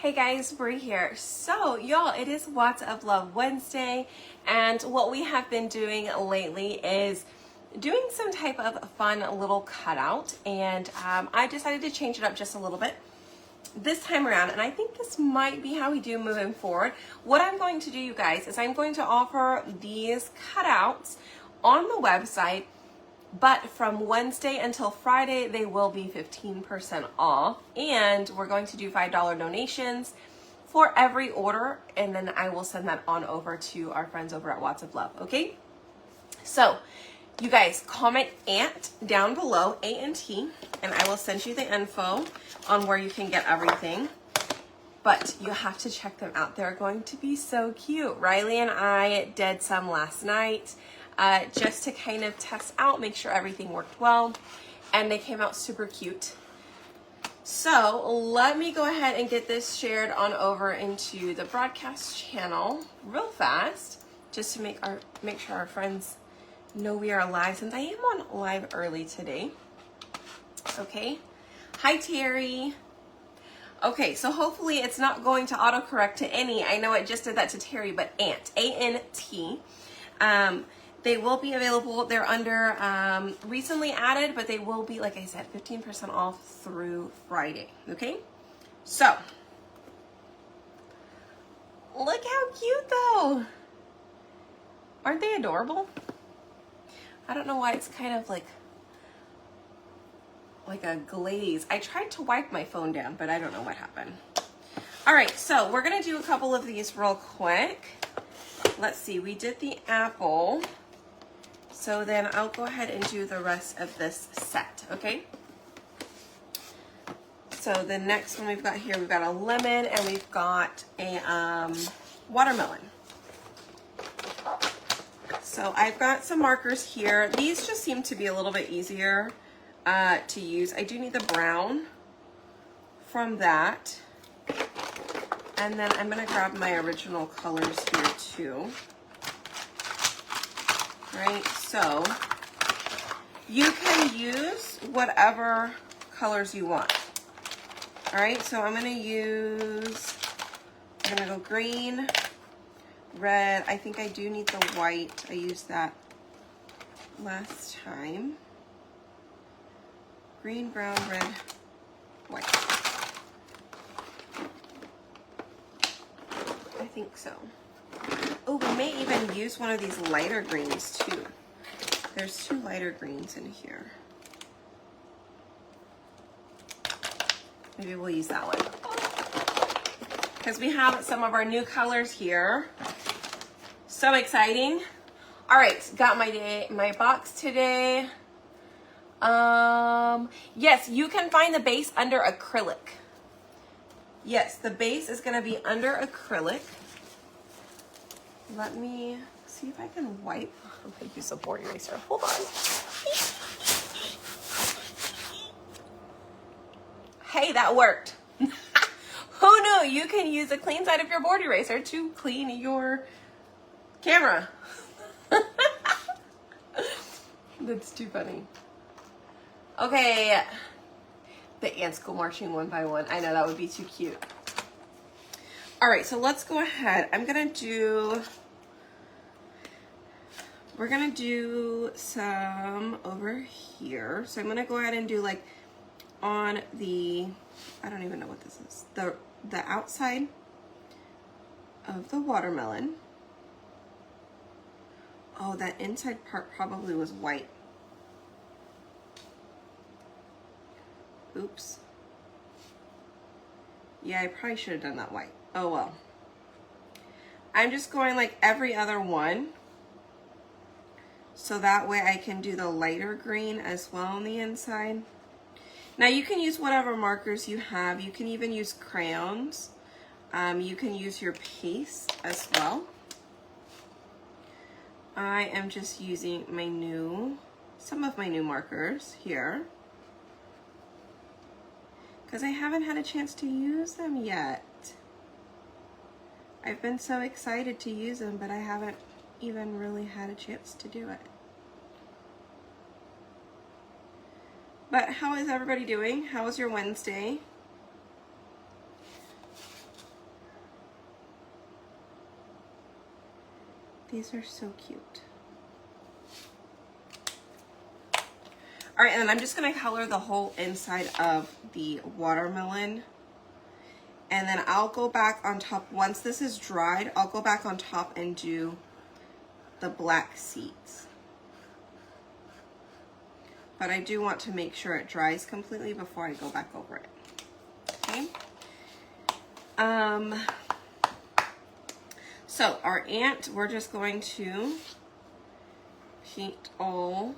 Hey guys, Bree here. So y'all, it is What's of Love Wednesday, and what we have been doing lately is doing some type of fun little cutout, and I decided to change it up just a little bit this time around, and I think this might be how we do moving forward. What I'm going to do, you guys, is I'm going to offer these cutouts on the website, but from Wednesday until Friday, they will be 15% off. And we're going to do $5 donations for every order. And then I will send that on over to our friends over at Watts of Love. Okay? So you guys comment ANT down below, A-N-T, and I will send you the info on where you can get everything. But you have to check them out. They're going to be so cute. Riley and I did some last night. Just to kind of test out, make sure everything worked well, and they came out super cute. So let me go ahead and get this shared on over into the broadcast channel real fast, just to make sure our friends know we are live, since I am on live early today. Okay, hi Terry. Okay, so hopefully it's not going to autocorrect to any. I know it just did that to Terry, but ANT, A-N-T. They will be available. They're under recently added, but they will be, like I said, 15% off through Friday. Okay? So, look how cute though. Aren't they adorable? I don't know why it's kind of like a glaze. I tried to wipe my phone down, but I don't know what happened. All right, so we're gonna do a couple of these real quick. Let's see, we did the apple. So then I'll go ahead and do the rest of this set, okay? So the next one we've got here, we've got a lemon and we've got a watermelon. So I've got some markers here. These just seem to be a little bit easier to use. I do need the brown from that. And then I'm gonna grab my original colors here too. Right, so you can use whatever colors you want. All right, so I'm gonna go green, red. I think I do need the white. I used that last time. Green, brown, red, white. I think so. Oh, we may even use one of these lighter greens too. There's two lighter greens in here. Maybe we'll use that one, because we have some of our new colors here. So exciting. All right, got my box today. Yes, you can find the base under acrylic. Yes, the base is going to be under acrylic. Let me see if I can wipe. I'm going to use a board eraser. Hold on. Hey, that worked. Who knew you can use a clean side of your board eraser to clean your camera? That's too funny. Okay. The ants go marching one by one. I know, that would be too cute. All right, so let's go ahead. We're gonna do some over here. So I'm gonna go ahead and do like on the, I don't even know what this is, the outside of the watermelon. Oh, that inside part probably was white. Oops. Yeah, I probably should have done that white. Oh well. I'm just going like every other one, so that way I can do the lighter green as well on the inside. Now you can use whatever markers you have. You can even use crayons. You can use your paste as well. I am just using some of my new markers here, because I haven't had a chance to use them yet. I've been so excited to use them, but I haven't even really had a chance to do it. But how is everybody doing? How was your Wednesday? These are so cute. All right, and then I'm just gonna color the whole inside of the watermelon. And then I'll go back on top, once this is dried, I'll go back on top and do the black seeds. But I do want to make sure it dries completely before I go back over it. Okay. So our ant, we're just going to paint all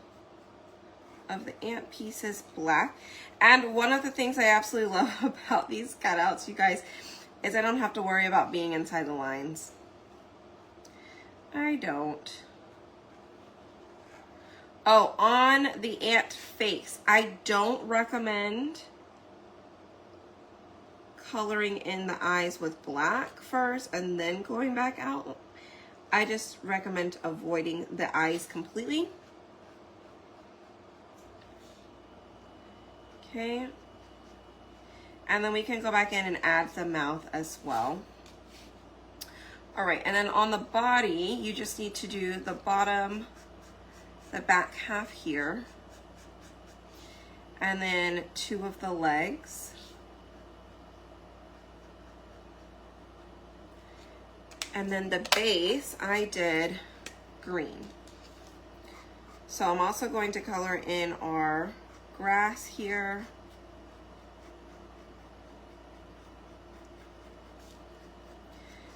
of the ant pieces black. And one of the things I absolutely love about these cutouts, you guys, is I don't have to worry about being inside the lines. I don't. Oh, on the ant face, I don't recommend coloring in the eyes with black first and then going back out. I just recommend avoiding the eyes completely. Okay. And then we can go back in and add the mouth as well. All right, and then on the body, you just need to do the bottom, the back half here, and then 2 of the legs. And then the base, I did green. So I'm also going to color in our grass here.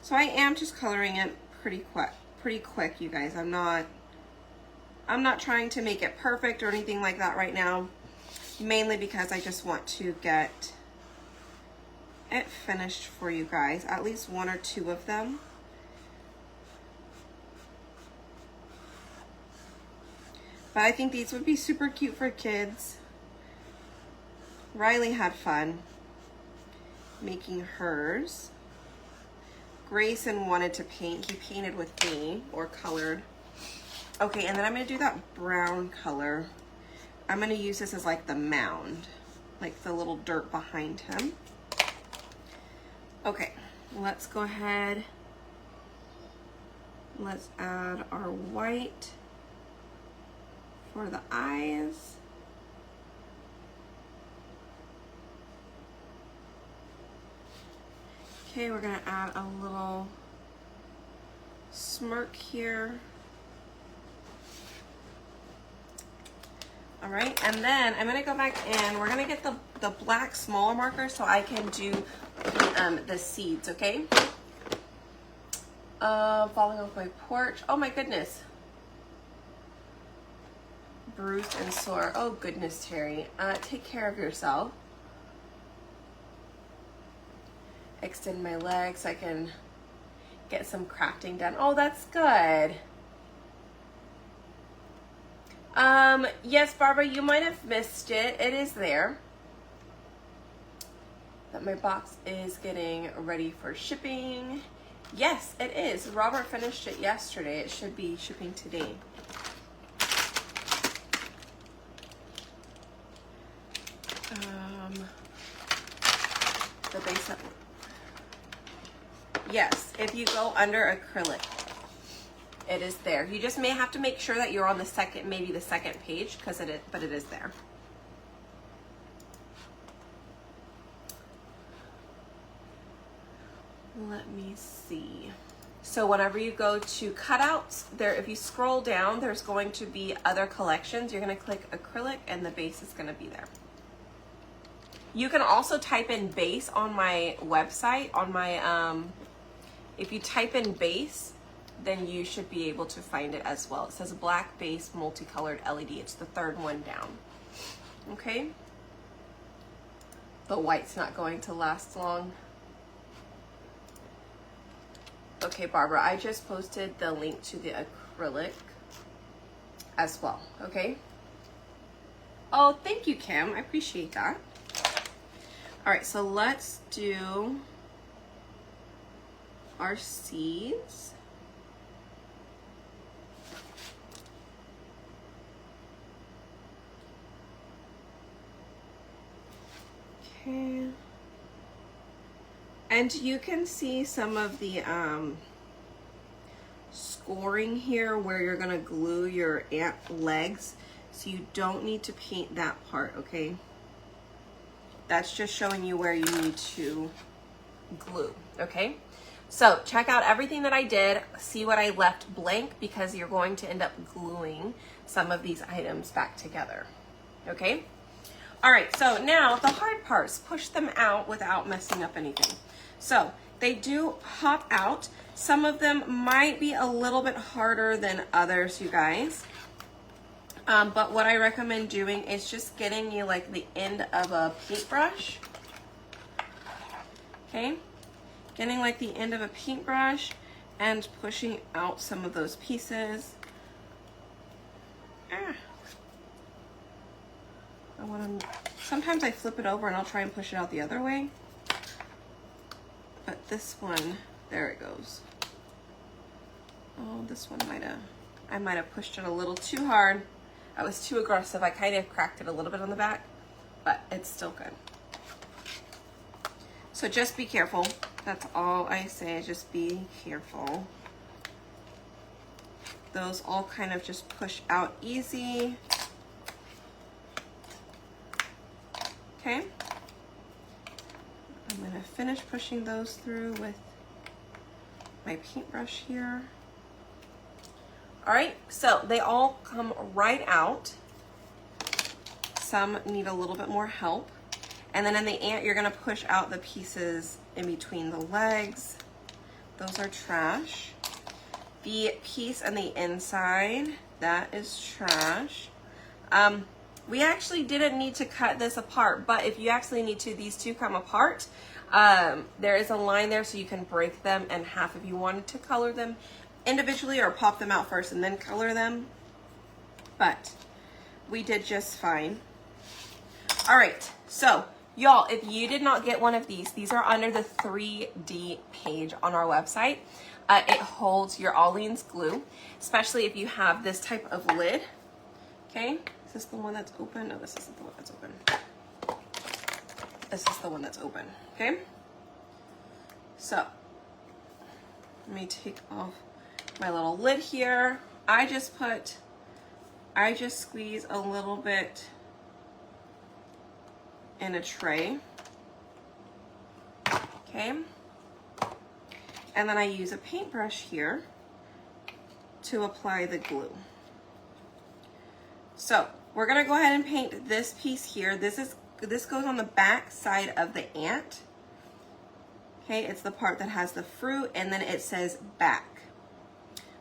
So I am just coloring it pretty quick, you guys. I'm not trying to make it perfect or anything like that right now, mainly because I just want to get it finished for you guys, at least 1 or 2 of them. But I think these would be super cute for kids. Riley had fun making hers. Grayson wanted to paint. He painted with me, or colored. Okay, and then I'm going to do that brown color. I'm going to use this as like the mound, like the little dirt behind him. Okay, let's go ahead. Let's add our white for the eyes. Okay, we're gonna add a little smirk here. All right, and then I'm gonna go back in. We're gonna get the black smaller marker so I can do the seeds, okay? Falling off my porch. Oh my goodness. Bruised and sore. Oh goodness, Terry. Take care of yourself. Extend my legs so I can get some crafting done. Oh, that's good. Yes, Barbara, you might have missed it. It is there. That my box is getting ready for shipping. Yes, it is. Robert finished it yesterday. It should be shipping today. The base up. Yes, if you go under acrylic, it is there. You just may have to make sure that you're on the second, maybe the second page, because it is, but it is there. Let me see. So whenever you go to cutouts, there, if you scroll down, there's going to be other collections. You're going to click acrylic and the base is going to be there. You can also type in base on my website, on my, if you type in base, then you should be able to find it as well. It says black base multicolored LED. It's the third one down. Okay. The white's not going to last long. Okay, Barbara, I just posted the link to the acrylic as well, okay? Oh, thank you, Kim. I appreciate that. All right, so let's do our seeds. Okay. And you can see some of the scoring here where you're gonna glue your ant legs, so you don't need to paint that part, okay? That's just showing you where you need to glue, okay? So check out everything that I did, see what I left blank, because you're going to end up gluing some of these items back together, okay? All right, so now the hard parts, push them out without messing up anything. So they do pop out. Some of them might be a little bit harder than others, you guys. But what I recommend doing is just getting you like the end of a paintbrush, okay? Getting like the end of a paintbrush and pushing out some of those pieces. Sometimes I flip it over and I'll try and push it out the other way. But this one, there it goes. Oh, this one I might have pushed it a little too hard. I was too aggressive. I kind of cracked it a little bit on the back, but it's still good. So just be careful. That's all I say, just be careful. Those all kind of just push out easy. Okay. I'm gonna finish pushing those through with my paintbrush here. All right, so they all come right out. Some need a little bit more help. And then in the ant, you're gonna push out the pieces in between the legs. Those are trash. The piece on the inside, that is trash. We actually didn't need to cut this apart, but if you actually need to, these two come apart. There is a line there so you can break them in half if you wanted to color them individually or pop them out first and then color them. But we did just fine. All right, so y'all, if you did not get one of these are under the 3D page on our website. It holds your Aleene's glue, especially if you have this type of lid. Okay, is this the one that's open? No, this isn't the one that's open. This is the one that's open, okay? So, let me take off my little lid here. I just squeeze a little bit in a tray, okay? And then I use a paintbrush here to apply the glue. So we're gonna go ahead and paint this piece here. This goes on the back side of the ant. Okay, it's the part that has the fruit and then it says back.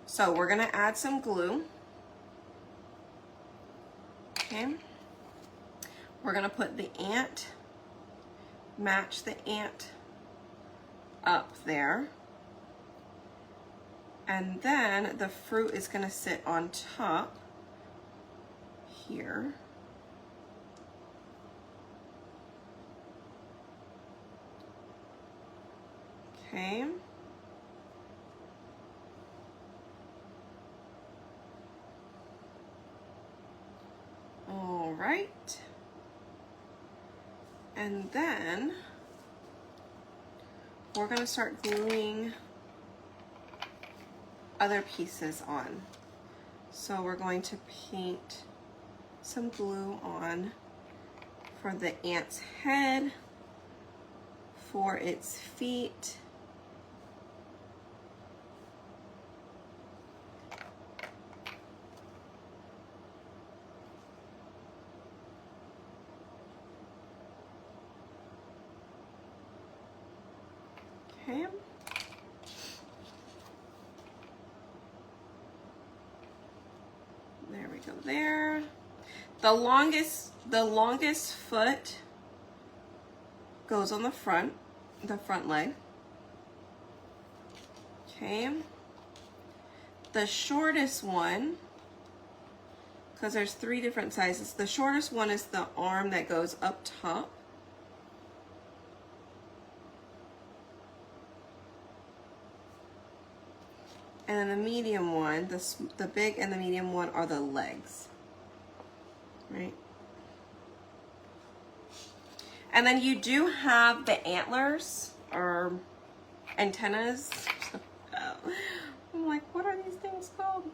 So we're gonna add some glue. Okay. We're gonna put the ant, match the ant up there. And then the fruit is gonna sit on top here. Okay. All right. And then we're going to start gluing other pieces on. So we're going to paint some glue on for the ant's head, for its feet, okay. There we go there. The longest foot goes on the front leg. Okay. The shortest one, because there's 3 different sizes, the shortest one is the arm that goes up top. And then the medium one, the big and the medium one are the legs, right? And then you do have the antlers or antennas, I'm like, what are these things called?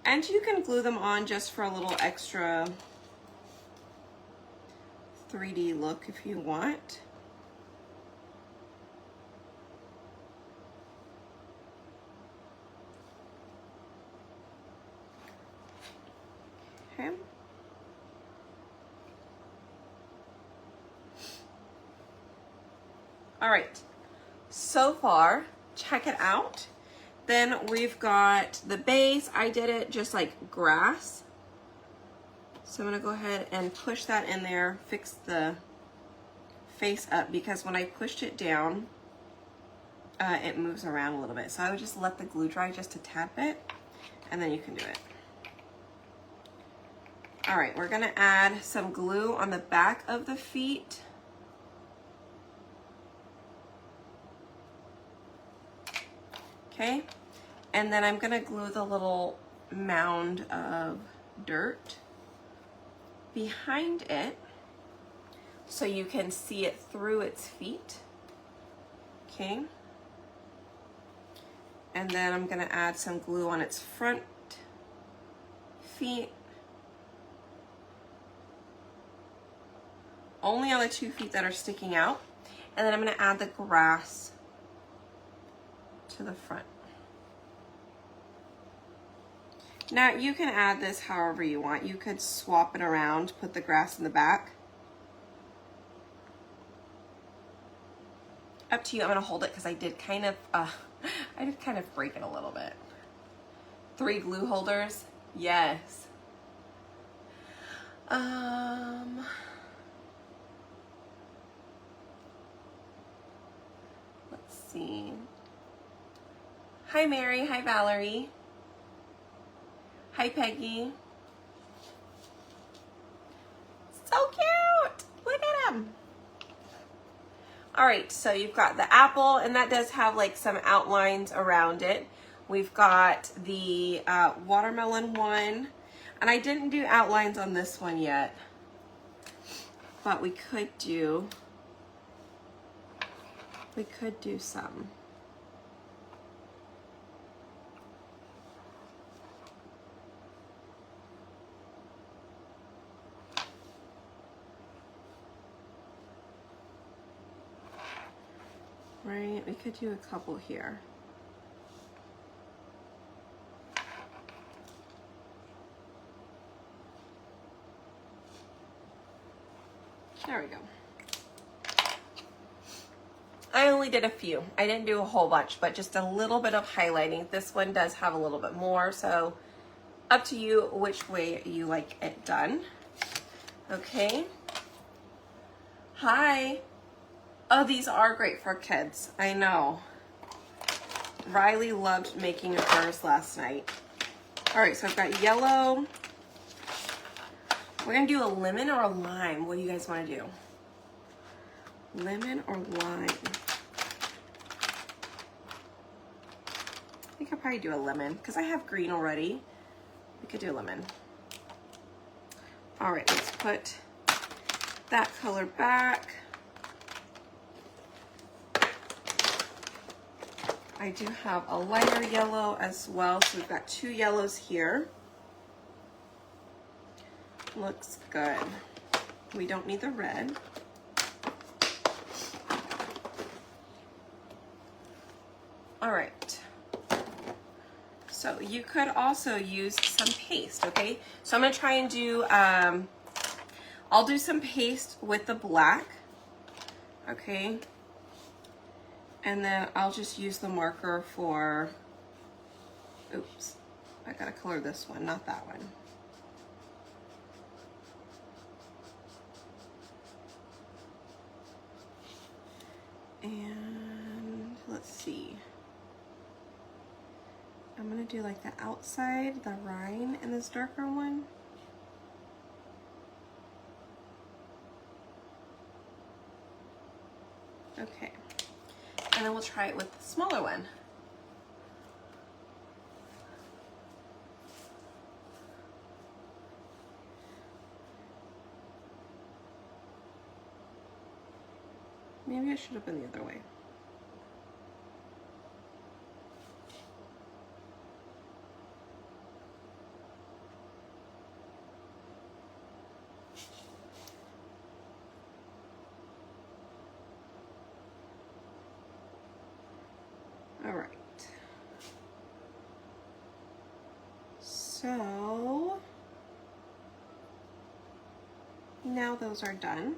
And you can glue them on just for a little extra 3D look if you want. Okay. All right, so far, check it out. Then we've got the base. I did it just like grass. So I'm gonna go ahead and push that in there, fix the face up, because when I pushed it down, it moves around a little bit. So I would just let the glue dry just a tad bit, and then you can do it. All right, we're gonna add some glue on the back of the feet. Okay, and then I'm gonna glue the little mound of dirt behind it so you can see it through its feet. Okay, and then I'm gonna add some glue on its front feet, only on the 2 feet that are sticking out, and then I'm gonna add the grass to the front. Now you can add this however you want. You could swap it around, put the grass in the back. Up to you. I'm gonna hold it because I did kind of break it a little bit. 3 glue holders, yes. Let's see. Hi Mary, hi Valerie. Hi Peggy. So cute, look at him. All right, so you've got the apple, and that does have like some outlines around it. We've got the watermelon one, and I didn't do outlines on this one yet, but we could do some. Right, we could do a couple here. There we go. I only did a few. I didn't do a whole bunch, but just a little bit of highlighting. This one does have a little bit more, so up to you which way you like it done. Okay. Hi. Oh, these are great for kids. I know. Riley loved making hers last night. All right, so I've got yellow. We're gonna do a lemon or a lime. What do you guys wanna do? Lemon or lime? I think I'll probably do a lemon because I have green already. We could do a lemon. All right, let's put that color back. I do have a lighter yellow as well, so we've got 2 yellows here. Looks good. We don't need the red. All right. So you could also use some paste, okay? So I'm gonna try and do, I'll do some paste with the black, okay? And then I'll just use the marker for, oops, I gotta color this one, not that one. And let's see. I'm gonna do like the outside, the rind in this darker one. Okay. And then we'll try it with the smaller one. Maybe I should have been the other way. So now those are done.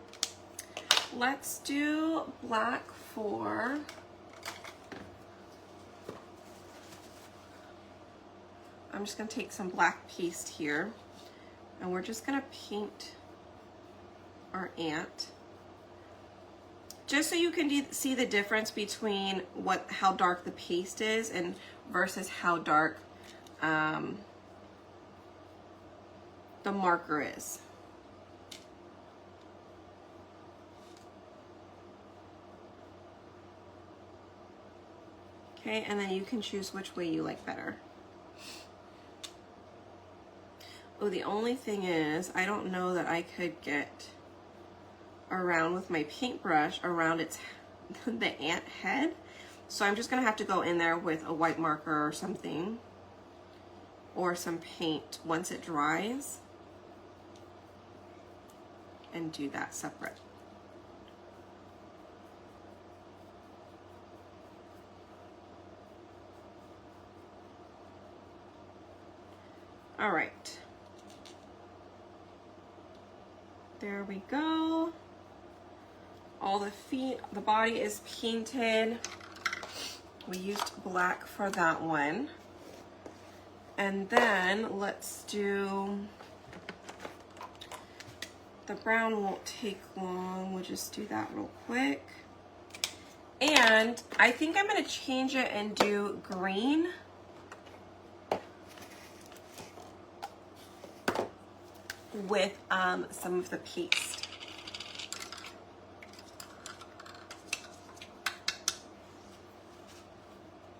Let's do black for I'm just going to take some black paste here and we're just going to paint our ant. Just so you can see the difference between how dark the paste is and versus how dark the marker is. Okay, and then you can choose which way you like better. Oh, the only thing is, I don't know that I could get around with my paintbrush around the ant head. So I'm just gonna have to go in there with a white marker or something, or some paint once it dries, and do that separate. All right. There we go. All the feet, the body is painted. We used black for that one. And then let's do, the brown won't take long. We'll just do that real quick. And I think I'm gonna change it and do green. With some of the paste.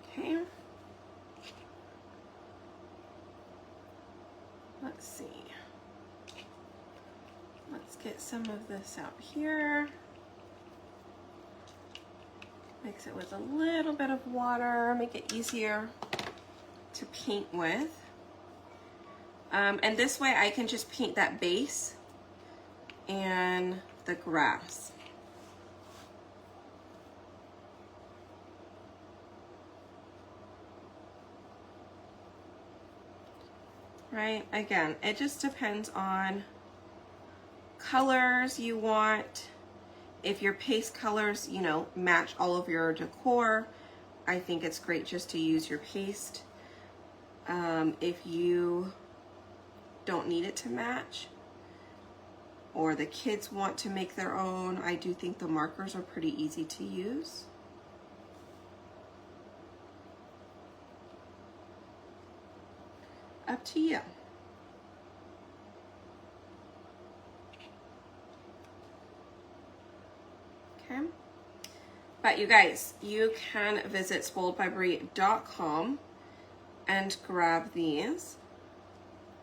Okay. Let's see. Let's get some of this out here. Mix it with a little bit of water, make it easier to paint with. And this way I can just paint that base and the grass. Right, again, it just depends on colors you want. If your paste colors, you know, match all of your decor, I think it's great just to use your paste. If you don't need it to match, or the kids want to make their own, I do think the markers are pretty easy to use. Up to you. Okay. But you guys, you can visit spoiledbybrie.com and grab these.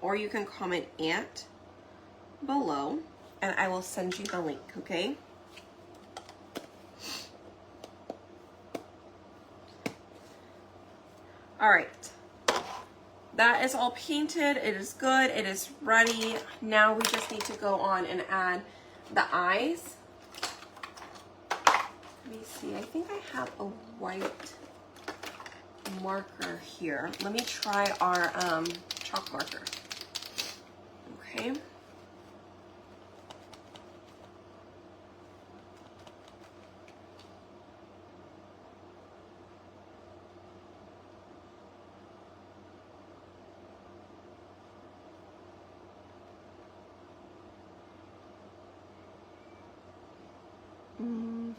Or you can comment ant below and I will send you the link, okay? All right, that is all painted. It is good, it is ready. Now we just need to go on and add the eyes. Let me see, I think I have a white marker here. Let me try our chalk marker. Okay.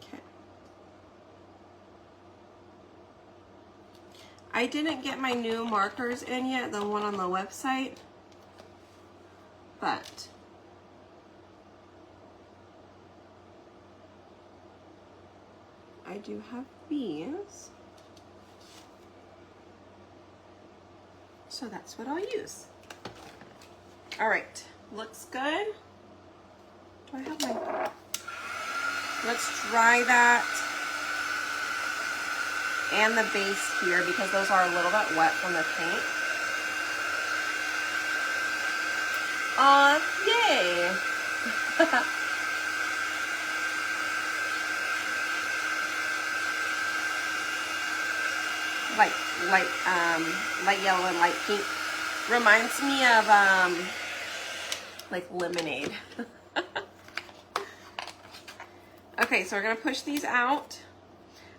Okay. I didn't get my new markers in yet, the one on the website, but I do have these. So that's what I'll use. All right, looks good. Do I have my, let's dry that and the base here because those are a little bit wet from the paint. Yay! Light yellow and light pink. Reminds me of like lemonade. Okay, so we're gonna push these out.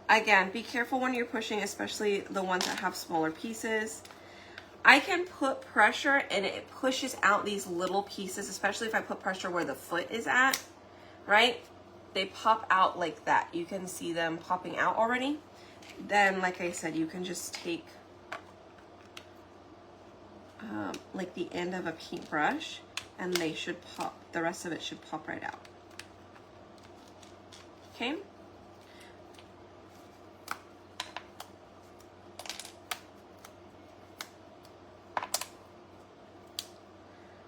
Again, be careful when you're pushing, especially the ones that have smaller pieces. I can put pressure and it pushes out these little pieces, especially if I put pressure where the foot is at, right? They pop out like that. You can see them popping out already. Then, like I said, you can just take like the end of a paintbrush and they should pop, the rest of it should pop right out. Okay?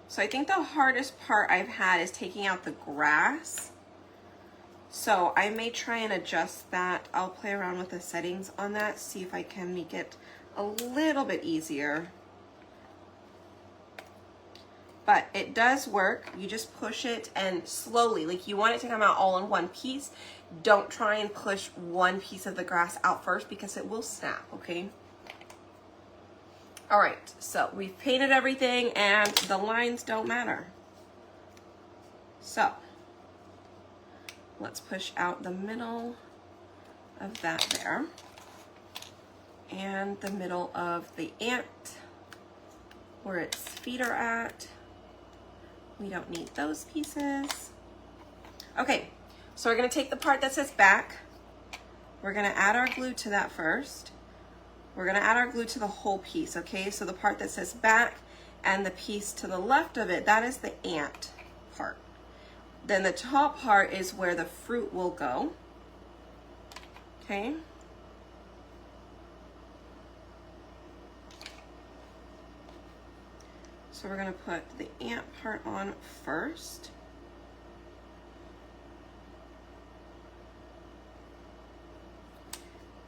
So I think the hardest part I've had is taking out the grass. So I may try and adjust that. I'll play around with the settings on that, see if I can make it a little bit easier. But it does work. You just push it and slowly, like you want it to come out all in one piece. Don't try and push one piece of the grass out first because it will snap, okay? All right, so we've painted everything and the lines don't matter. So let's push out the middle of that there and the middle of the ant where its feet are at. We don't need those pieces. Okay, so we're gonna take the part that says back. We're gonna add our glue to that first. We're gonna add our glue to the whole piece, okay? So the part that says back and the piece to the left of it, that is the ant part. Then the top part is where the fruit will go, okay? So we're gonna put the ant part on first.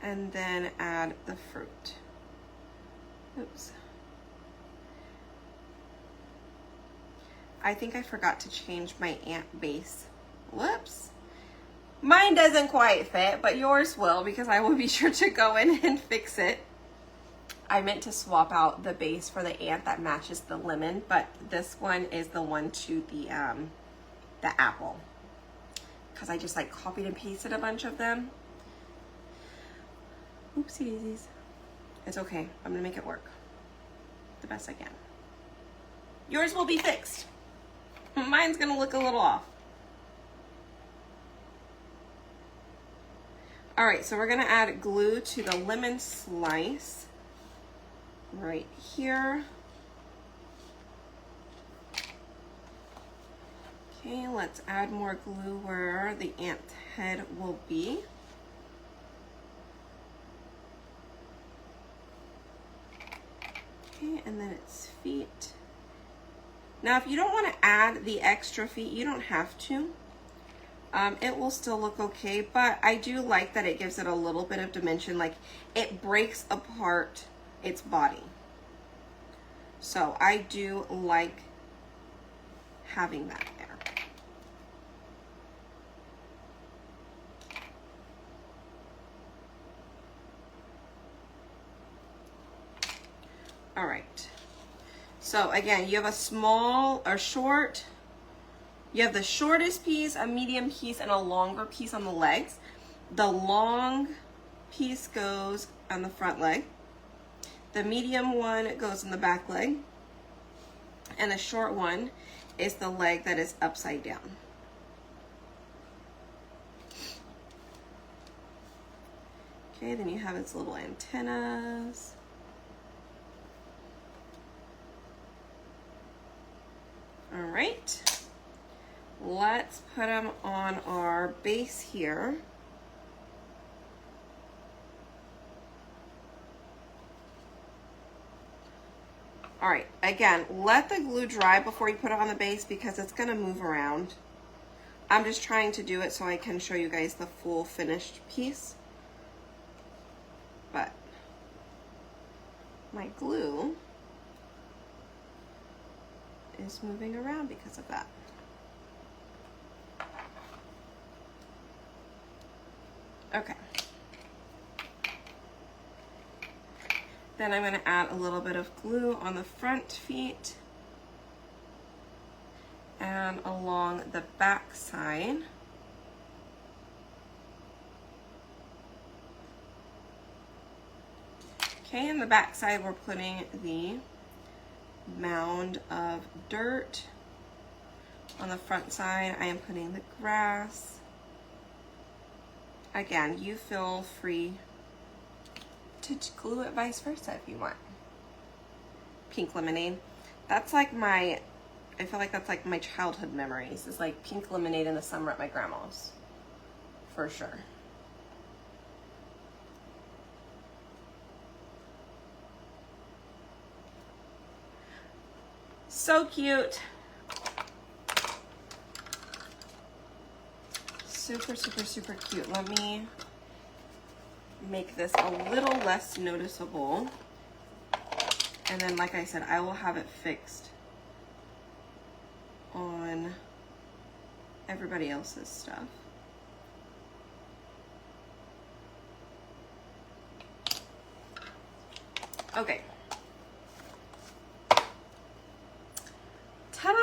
And then add the fruit. Oops. I think I forgot to change my ant base. Whoops. Mine doesn't quite fit, but yours will because I will be sure to go in and fix it. I meant to swap out the base for the ant that matches the lemon, but this one is the one to the apple. Because I just like copied and pasted a bunch of them. Oopsie daisies. It's okay. I'm gonna make it work the best I can. Yours will be fixed. Mine's gonna look a little off. All right, so we're gonna add glue to the lemon slice right here. Okay, let's add more glue where the ant head will be. Okay, and then its feet. Now, if you don't want to add the extra feet, you don't have to. It will still look okay, but I do like that it gives it a little bit of dimension, like it breaks apart its body. So I do like having that there. All right. So again, you have a small or short, you have the shortest piece, a medium piece, and a longer piece on the legs. The long piece goes on the front leg. The medium one goes in the back leg. And the short one is the leg that is upside down. Okay, then you have its little antennas. All right, let's put them on our base here. All right, again, let the glue dry before you put it on the base because it's gonna move around. I'm just trying to do it so I can show you guys the full finished piece. But my glue is moving around because of that. Okay. Then I'm gonna add a little bit of glue on the front feet and along the back side. Okay, in the back side, we're putting the mound of dirt. On the front side, I am putting the grass. Again, you feel free to glue it vice versa if you want. Pink lemonade. That's like I feel like that's like my childhood memories. It's like pink lemonade in the summer at my grandma's. For sure. So cute. Super, super, super cute. Let me make this a little less noticeable. And then, like I said, I will have it fixed on everybody else's stuff. Okay. Ta-da!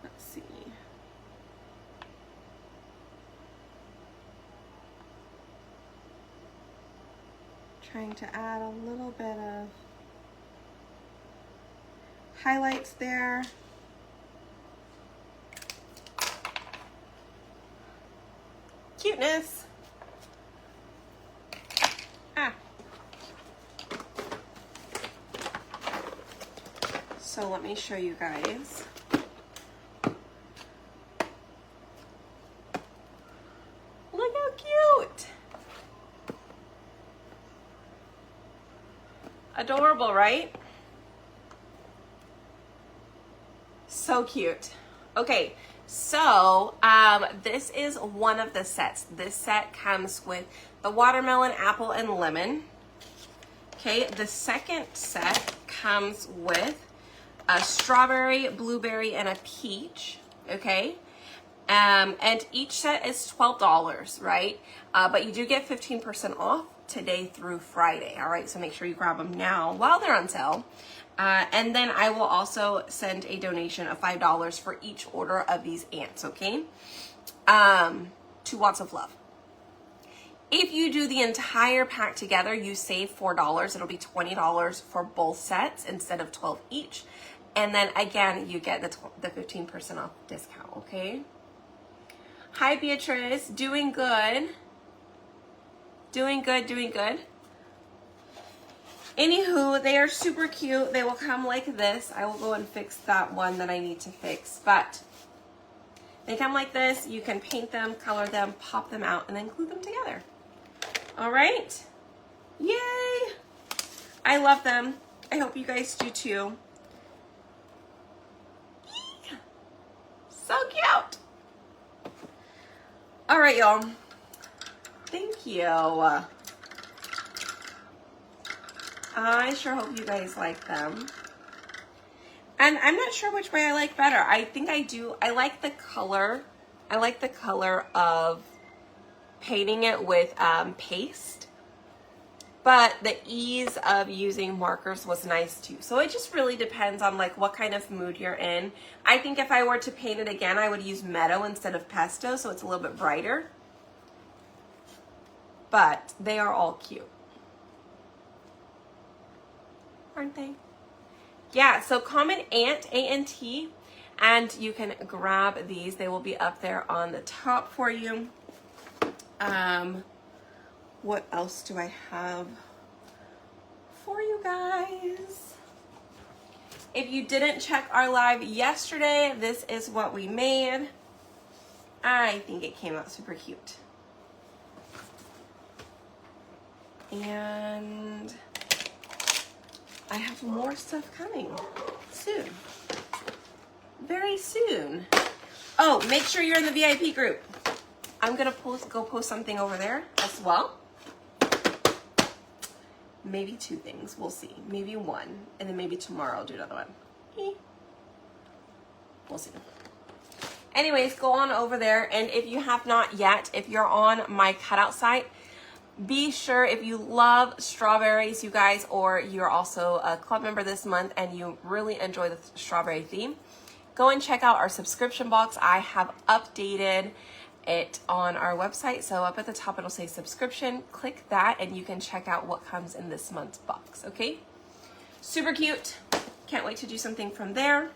Let's see. Trying to add a little bit of highlights there. Cuteness. So let me show you guys. Look how cute. Adorable, right? So cute. Okay, so this is one of the sets. This set comes with the watermelon, apple, and lemon. Okay, the second set comes with a strawberry, blueberry, and a peach. Okay, and each set is $12, right? But you do get 15% off today through Friday. All right, so make sure you grab them now while they're on sale. And then I will also send a donation of $5 for each order of these ants, okay? To Watts of Love. If you do the entire pack together, you save $4. It'll be $20 for both sets instead of 12 each. And then again, you get the 15% off discount, okay? Hi, Beatrice. Doing good. Doing good, doing good. Anywho, they are super cute. They will come like this. I will go and fix that one that I need to fix. But they come like this. You can paint them, color them, pop them out, and then glue them together. All right? Yay! I love them. I hope you guys do too. So cute. All right, y'all. Thank you. I sure hope you guys like them. And I'm not sure which way I like better. I think I do. I like the color. I like the color of painting it with paste. But the ease of using markers was nice too. So it just really depends on like what kind of mood you're in. I think if I were to paint it again, I would use Meadow instead of Pesto, so it's a little bit brighter. But they are all cute. Aren't they? Yeah, so comment Ant, A-N-T, and you can grab these. They will be up there on the top for you. What else do I have for you guys? If you didn't check our live yesterday, this is what we made. I think it came out super cute. And I have more stuff coming soon. Very soon. Oh, make sure you're in the VIP group. I'm gonna go post something over there as well. maybe 2 things. We'll see. Maybe 1, and then maybe tomorrow I'll do another one. We'll see. Anyways, go on over there, and if you have not yet, if you're on my cutout site, be sure, if you love strawberries, you guys, or you're also a club member this month and you really enjoy the strawberry theme, go and check out our subscription box. I have updated it on our website. So up at the top, it'll say subscription. Click that and you can check out what comes in this month's box, okay? Super cute. Can't wait to do something from there.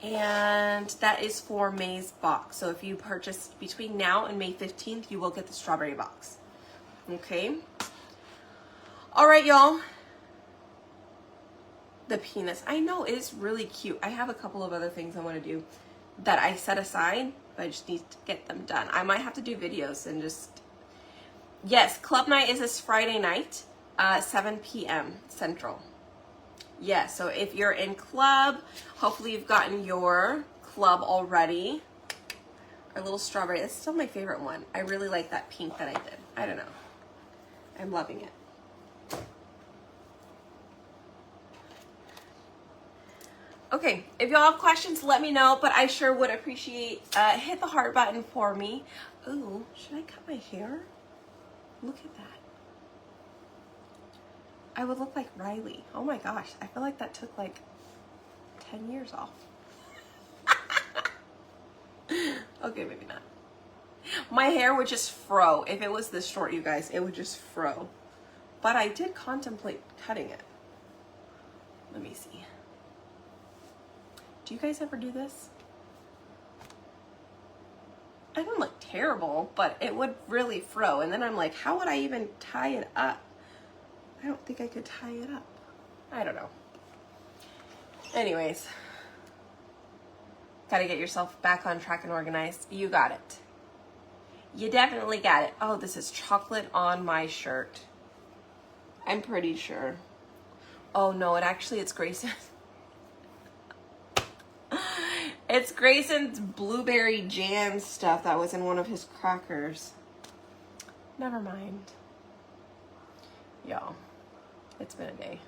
And that is for May's box. So if you purchase between now and May 15th, you will get the strawberry box. Okay. All right, y'all. The peanuts. I know, it is really cute. I have a couple of other things I want to do that I set aside, but I just need to get them done. I might have to do videos and just... Yes, club night is this Friday night, 7 p.m. Central. Yeah, so if you're in club, hopefully you've gotten your club already. Our little strawberry, that's still my favorite one. I really like that pink that I did. I don't know. I'm loving it. Okay, if y'all have questions, let me know, but I sure would appreciate, hit the heart button for me. Ooh, should I cut my hair? Look at that. I would look like Riley. Oh my gosh, I feel like that took like 10 years off. Okay, maybe not. My hair would just fro. If it was this short, you guys, it would just fro. But I did contemplate cutting it. Let me see. Do you guys ever do this? I don't look terrible, but it would really fro. And then I'm like, how would I even tie it up? I don't think I could tie it up. I don't know. Anyways, gotta get yourself back on track and organized. You got it. You definitely got it. Oh, this is chocolate on my shirt. I'm pretty sure. Oh no, it's Grayson. It's Grayson's blueberry jam stuff that was in one of his crackers. Never mind. Y'all, it's been a day.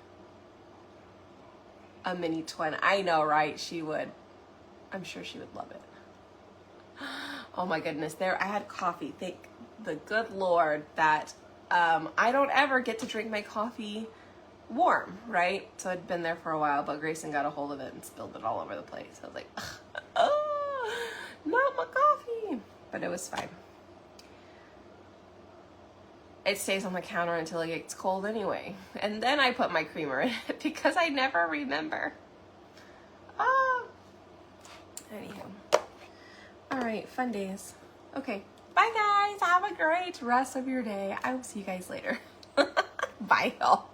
A mini twin. I know, right? She would. I'm sure she would love it. Oh my goodness. There, I had coffee. Thank the good Lord that I don't ever get to drink my coffee warm, right? So I'd been there for a while, but Grayson got a hold of it and spilled it all over the place. I was like, oh, not my coffee. But it was fine. It stays on the counter until it gets cold anyway. And then I put my creamer in it because I never remember. Anywho. All right, fun days. Okay, bye guys. Have a great rest of your day. I will see you guys later. Bye y'all.